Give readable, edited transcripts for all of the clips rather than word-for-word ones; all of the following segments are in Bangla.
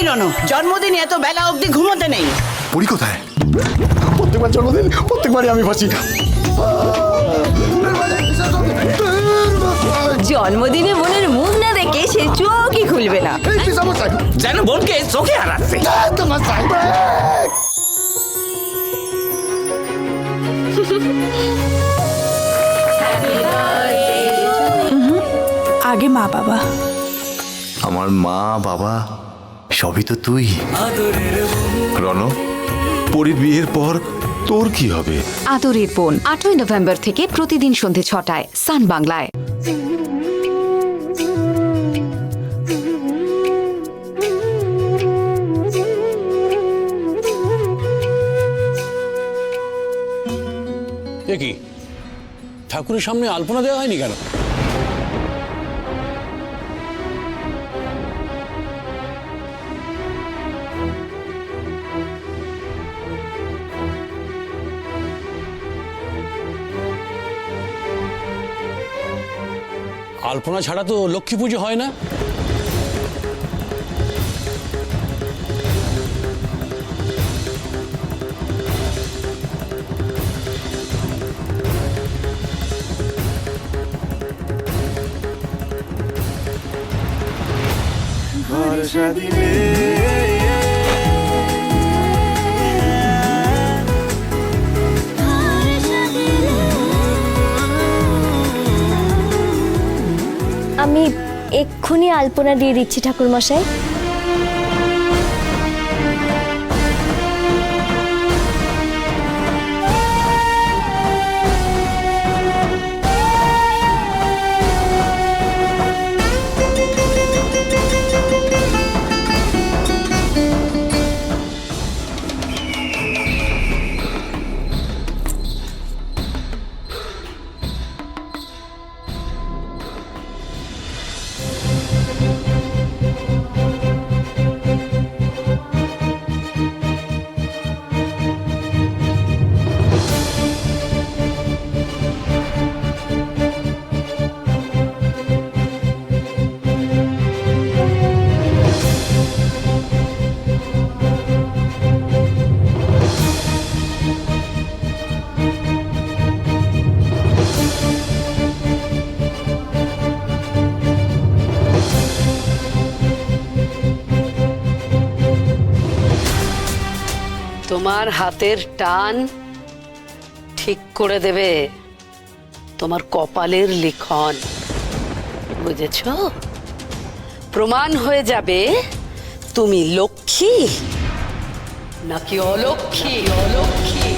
এই রনো, জন্মদিন এত বেলা অবধি ঘুমোতে নেই। পরি কোথায়? প্রত্যেকবার জন্মদিন প্রত্যেকবারই আমি ফাঁসি। জন্মদিনে বোনের মুখ না দেখে সে চোখই খুলবে না। যেন বোনকে চোখে হারাচ্ছে। আগে মা বাবা। আমার মা বাবা সবই তো তুই। রণ, পরির বিয়ের পর তোর কি হবে? আদরের বোন 8ই নভেম্বর থেকে প্রতিদিন সন্ধে 6টায় সান বাংলায়। এ কি ঠাকুরের সামনে আলপনা দেওয়া হয়নি কেন? আলপনা ছাড়া তো লক্ষ্মী পুজো হয় না। আমি এক্ষুনি আলপনা দিয়ে দিচ্ছি ঠাকুর মশাই। তোমার হাতের টান ঠিক করে দেবে তোমার কপালের লিখন, বুঝেছ? প্রমাণ হয়ে যাবে তুমি লক্ষ্মী নাকি অলক্ষ্মী। অলক্ষ্মী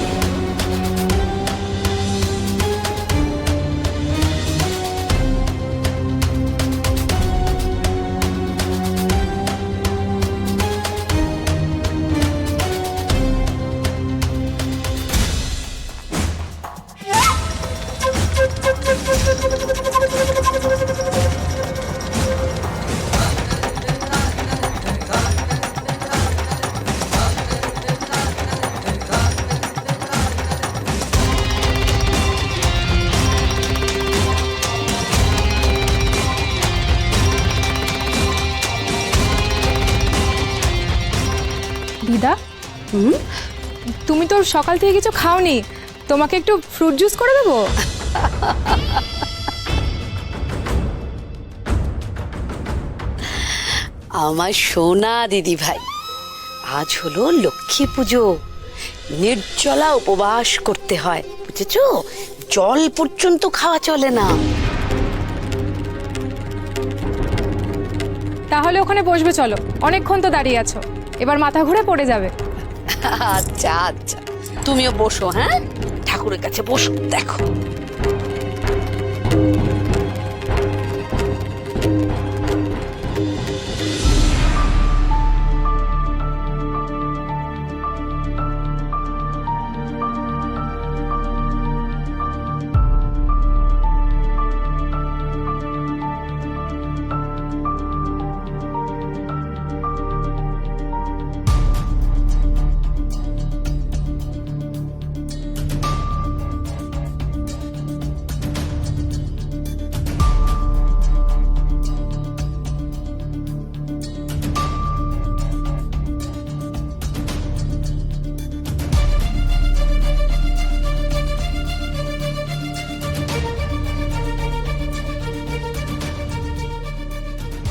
দিদা, তুমি তো সকাল থেকে কিছু খাওনি, তোমাকে একটু ফ্রুট জুস করে দেবো? আমার সোনা দিদি ভাই, আজ হলো লক্ষ্মী পুজো, নির্জলা উপবাস করতে হয়, বুঝেছ? জল পর্যন্ত খাওয়া চলে না। তাহলে ওখানে বসবে, চলো, অনেকক্ষণ তো দাঁড়িয়ে আছো, এবার মাথা ঘুরে পড়ে যাবে। আচ্ছা আচ্ছা, তুমিও বসো। হ্যাঁ, ঠাকুরের কাছে বসো, দেখো।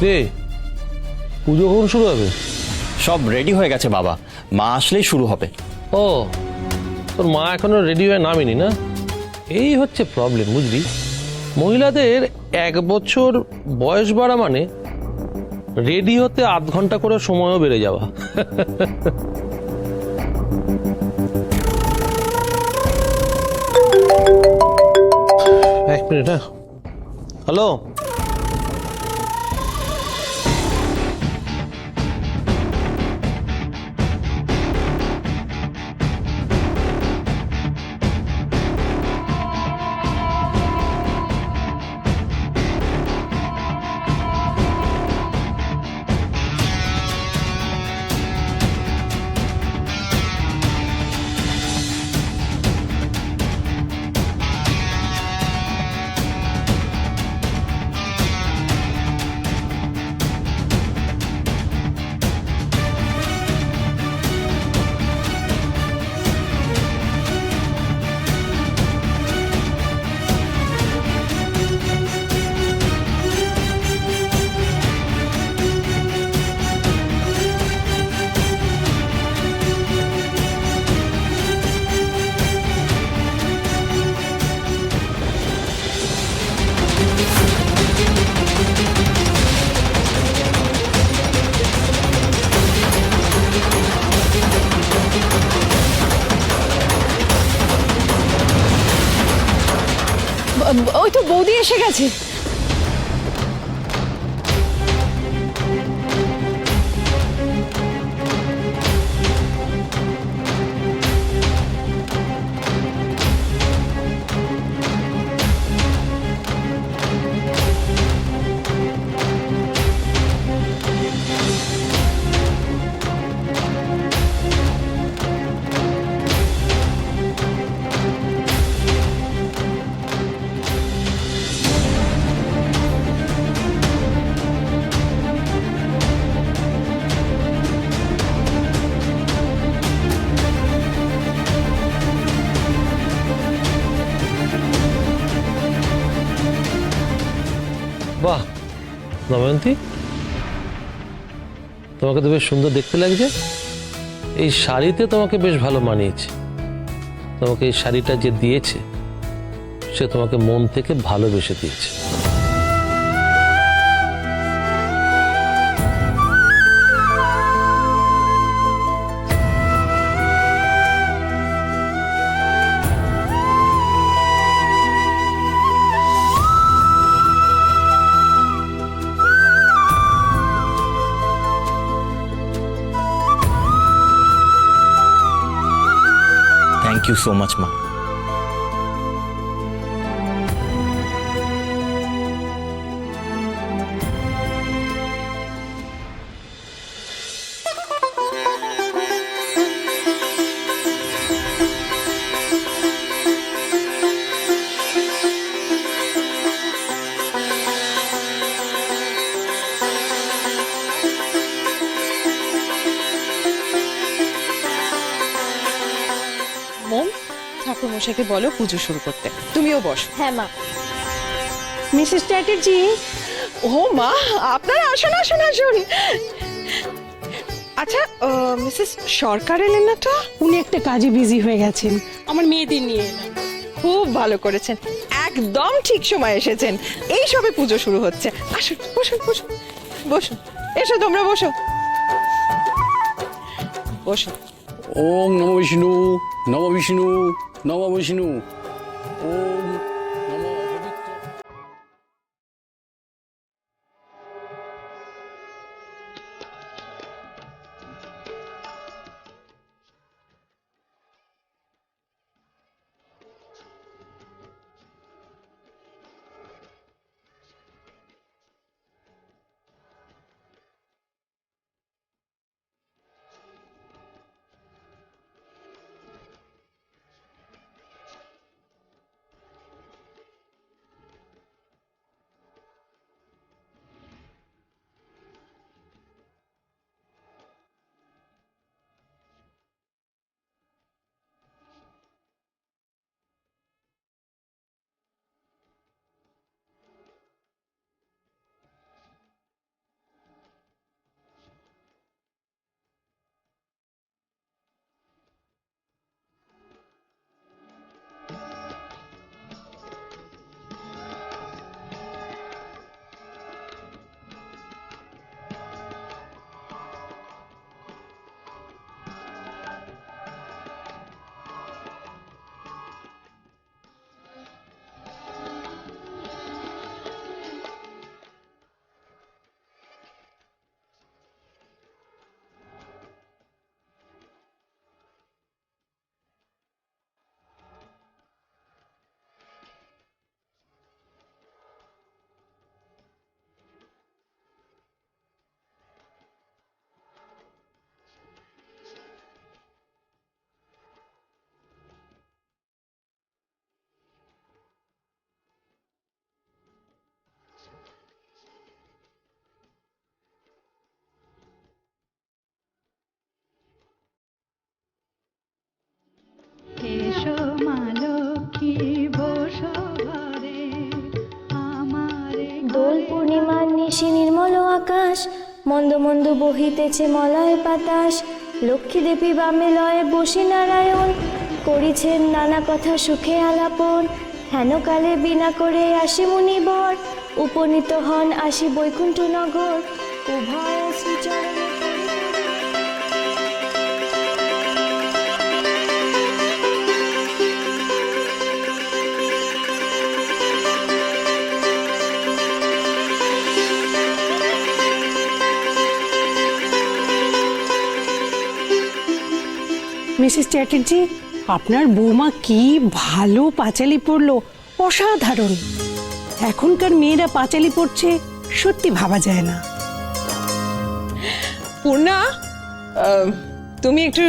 রে পুজো কখন শুরু হবে? সব রেডি হয়ে গেছে বাবা, মা আসলেই শুরু হবে। ও, তোর মা এখনো রেডি হয়ে নামেনি না? এই হচ্ছে প্রবলেম, বুঝলি? মহিলাদের 1 বছর বয়স বাড়া মানে রেডি হতে আধ ঘন্টা করে সময়ও বেড়ে যাওয়া। এক মিনিট, হ্যাঁ। হ্যালো, ওই তো বৌদি এসে গেছে। বাহ দময়ন্তী, তোমাকে তো বেশ সুন্দর দেখতে লাগছে। এই শাড়িতে তোমাকে বেশ ভালো মানিয়েছে। তোমাকে এই শাড়িটা যে দিয়েছে সে তোমাকে মন থেকে ভালোবেসে দিয়েছে। থ্যাংক ইউ সো মাচ মা। ঠাকুর মশাইকে বলো পুজো শুরু করতে, তুমিও বসো। হ্যাঁ মা। মিসেস চ্যাটার্জি, ও মা, আপনারা আসুন আসুন আসুন। আচ্ছা, মিসেস সরকার এলেন না তো? উনি একটা কাজে বিজি হয়ে গেছেন। আমার মেয়েদের নিয়ে এলাম। খুব ভালো করেছেন, একদম ঠিক সময় এসেছেন। এই সবে পুজো শুরু হচ্ছে। আসুন, বসুন বসুন বসুন, এসো তোমরা বসো বসো। ওম নম বিষ্ণু, নম বিষ্ণু, নম বিষ্ণু। ওম নম পবিত্র। মন্দ মন্দ বহিতেছে মলয় বাতাস, লক্ষ্মী দেবী বামে লয়ে বসি নারায়ণ, করিছেন নানা কথা সুখে আলাপন, হেনকালে বিনা করে আসি মুনিবর, উপনীত হন আসি বৈকুণ্ঠ নগর, উভয় শ্রীচরণে মিসেস চ্যাটার্জি, আপনার বৌমা কি ভালো পাঁচালি পড়লো, অসাধারণ। এখনকার মেয়েরা পাঁচালি পড়ছে সত্যি ভাবা যায় না। পূর্ণা, তুমি একটু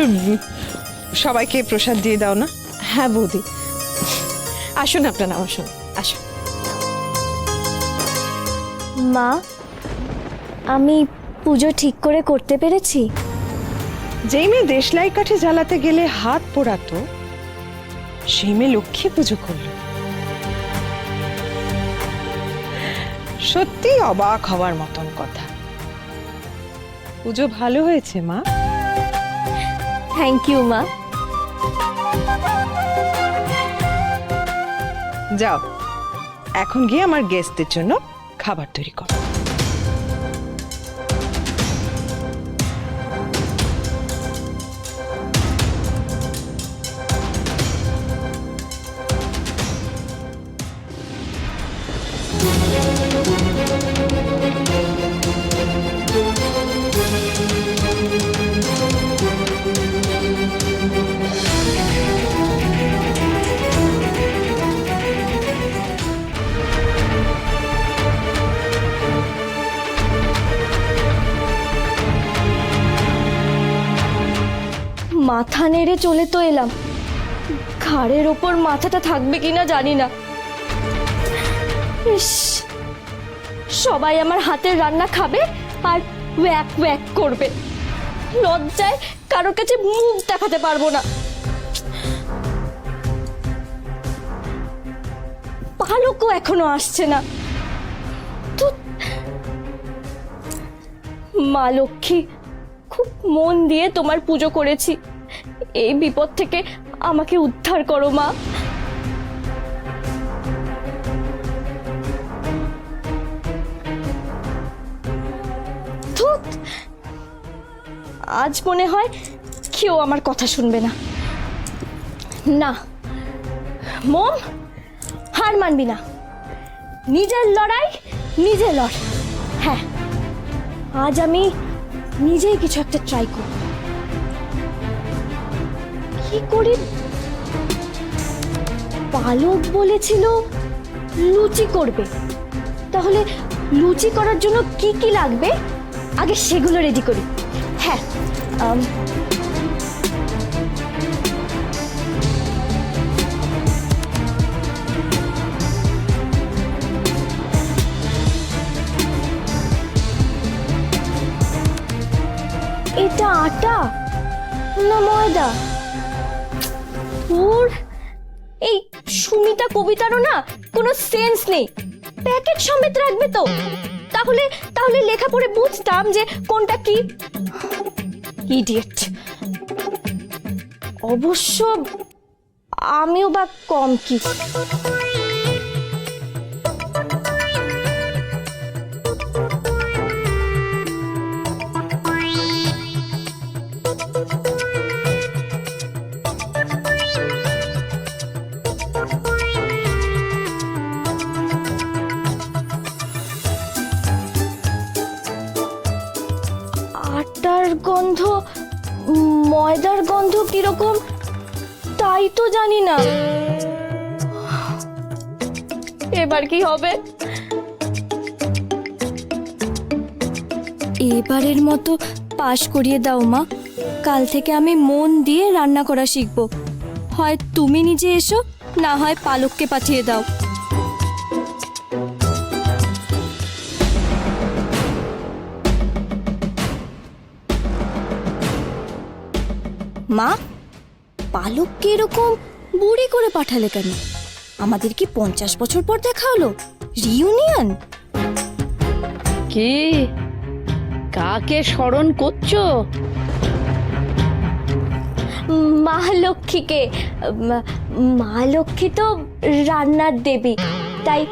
সবাইকে প্রসাদ দিয়ে দাও না। হ্যাঁ বৌদি। আসুন আপনারা, আসুন আসুন। মা, আমি পুজো ঠিক করে করতে পেরেছি? যেই মেয়ে দেশলাই কাঠে জ্বালাতে গেলে হাত পোড়াতো, সেই মেয়ে লক্ষ্মী পুজো করল। সত্যি অবাক হওয়ার মতন কথা। পুজো ভালো হয়েছে মা। থ্যাংক ইউ মা। যাও, এখন গিয়ে আমার গেস্টদের জন্য খাবার তৈরি করো। মাথা নেড়ে চলে তো এলাম, ঘাড়ের ওপর মাথাটা থাকবে কিনা জানি না। ইস, সবাই আমার হাতের রান্না খাবে আর ওয়াক ওয়াক করবে। লজ্জায় কারোর কাছে মুখ দেখাতে পারবো না। পালকও এখনো আসছে না। ধুৎ। মা লক্ষ্মী, খুব মন দিয়ে তোমার পুজো করেছি, এই বিপদ থেকে আমাকে উদ্ধার করো মা। ধুৎ, আজ মনে হয় কেউ আমার কথা শুনবে না। না মম, হার মানবি না, নিজের লড়াই নিজে লড়। হ্যাঁ, আজ আমি নিজেই কিছু একটা ট্রাই করব। কি করি? পালক বলেছিল লুচি করবে, তাহলে লুচি করার জন্য কি কি লাগবে আগে সেগুলো রেডি করি। হ্যাঁ, এটা আটা না ময়দা? ওর এই সুমিতা কবিতারও না কোনো সেন্স নেই, প্যাকেট সমেত রাখবে তো। তাহলে তাহলে লেখা পড়ে বুঝতাম যে কোনটা কি। ইডিয়েট। অবশ্য আমিও বা কম কি। আটার গন্ধ, ময়দার গন্ধ কিরকম তাই তো জানি না। এবার কি হবে? এবারের মতো পাশ করিয়ে দাও মা। কাল থেকে আমি মন দিয়ে রান্না করা শিখব। হয় তুমি নিজে এসো, না হয় পালককে পাঠিয়ে দাও। মা, পালককে এরকম বুড়ি করে পাঠালে কেন? আমাদের কি 50 বছর পর দেখা হলো? রিইউনিয়ন? কি কাকে স্মরণ করছো? মা লক্ষ্মীকে। মা লক্ষ্মী তো রান্নার দেবী, তাই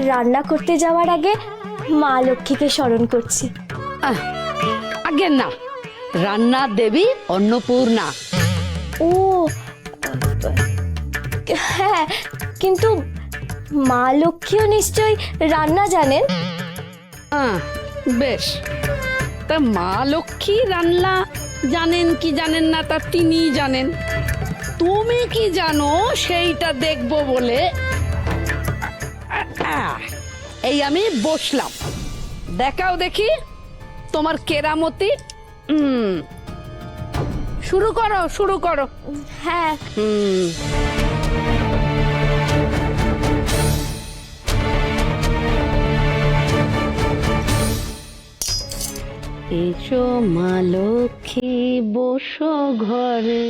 রান্না করতে যাওয়ার আগে মা লক্ষ্মীকে স্মরণ করছি। আগে না, রান্নার দেবী অন্নপূর্ণা। ও হ্যাঁ, কিন্তু মা লক্ষ্মীও নিশ্চয়ই রান্না জানেন। বেশ, তা মা লক্ষ্মী রান্না জানেন কি জানেন না তা তিনিই জানেন। তুমি কি জানো সেইটা দেখবো বলে এই আমি বসলাম। দেখাও দেখি তোমার কেরামতি। শুরু করো, শুরু করো। হ্যাঁ, এসো মা লক্ষ্মী বসো ঘরে।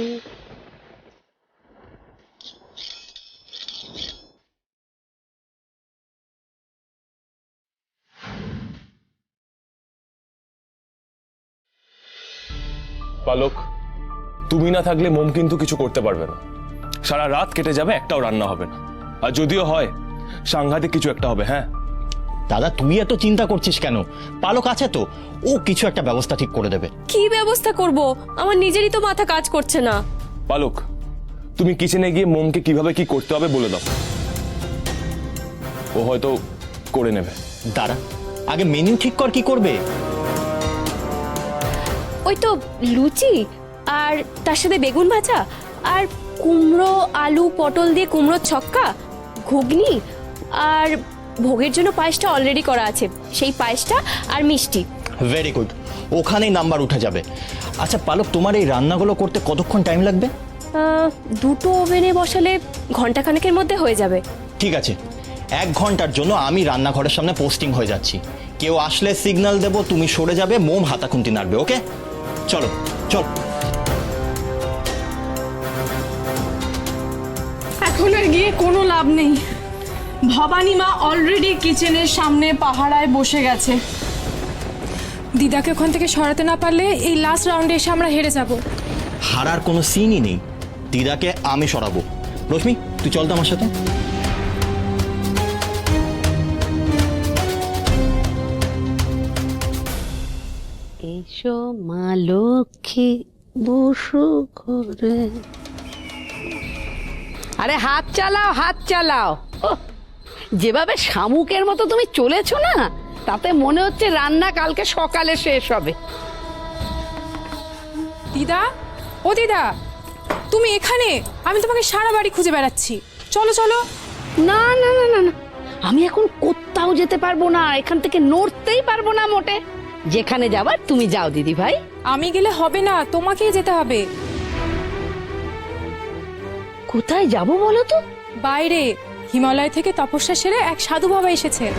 পালক, তুমি না থাকলে মোম কিন্তু কিছু করতে পারবে না। সারা রাত কেটে যাবে, একটাও রান্না হবে না। আর যদিও হয়, সাংঘাতিক কিছু একটা হবে। হ্যাঁ দাদা, তুই এত চিন্তা করছিস কেন? পালক আছে তো, ও কিছু একটা ব্যবস্থা ঠিক করে দেবে। কি ব্যবস্থা করব? আমার নিজেরই তো মাথা কাজ করছে না। পালক, তুমি কিচেনে গিয়ে মোমকে কিভাবে কি করতে হবে বলে দাও, ও হয়তো করে নেবে। দাঁড়া, আগে মেনু ঠিক কর, কি করবে? ওই তো লুচি আর তার সাথে বেগুন ভাজা আর কুমড়ো আলু পটল দিয়ে কুমড়োর ছক্কা, ঘুগনি, আর ভোগের জন্য পায়েসটা অলরেডি করা আছে, সেই পায়েসটা আর মিষ্টি। ভেরি গুড, ওখানেই নাম্বার উঠে যাবে। আচ্ছা পালক, তোমার এই রান্নাগুলো করতে কতক্ষণ টাইম লাগবে? দুটো ওভেনে বসালে ঘন্টাখানেকের মধ্যে হয়ে যাবে। ঠিক আছে, 1 ঘন্টার জন্য আমি রান্নাঘরের সামনে পোস্টিং হয়ে যাচ্ছি। কেউ আসলে সিগন্যাল দেবো, তুমি সরে যাবে, মোম হাতাখুন্তি নাড়বে। ওকে, চলো চল। এখন আর গিয়ে কোনো লাভ নেই। ভবানী মা অলরেডি কিচেনের সামনে পাহারায় বসে গেছে। দিদাকে ওখান থেকে সরাতে না পারলে এই লাস্ট রাউন্ডে এসে আমরা হেরে যাব। হারার কোনো সিনই নেই, দিদাকে আমি সরাবো। রশ্মি, তুই চল তো আমার সাথে। এসো মা লক্ষ্মী বসো ঘরে। আরে হাত চালাও, হাত চালাও। যেভাবে শামুকের মতো তুমি চলেছো না, তাতে মনে হচ্ছে রান্না কালকে সকালে শেষ হবে। দিদা, ও দিদা, তুমি এখানে? আমি তোমাকে সারা বাড়ি খুঁজে বেড়াচ্ছি। চলো চলো। না না না না না, আমি এখন কোথাও যেতে পারবো না, এখান থেকে নড়তেই পারবো না মোটে। যেখানে যাবার তুমি যাও দিদি ভাই। আমি গেলে হবে না, তোমাকেই যেতে হবে। কোথায় যাবো বলো তো? বাইরে হিমালয় থেকে তপস্যা সেরে এক সাধু বাবা এসেছেন।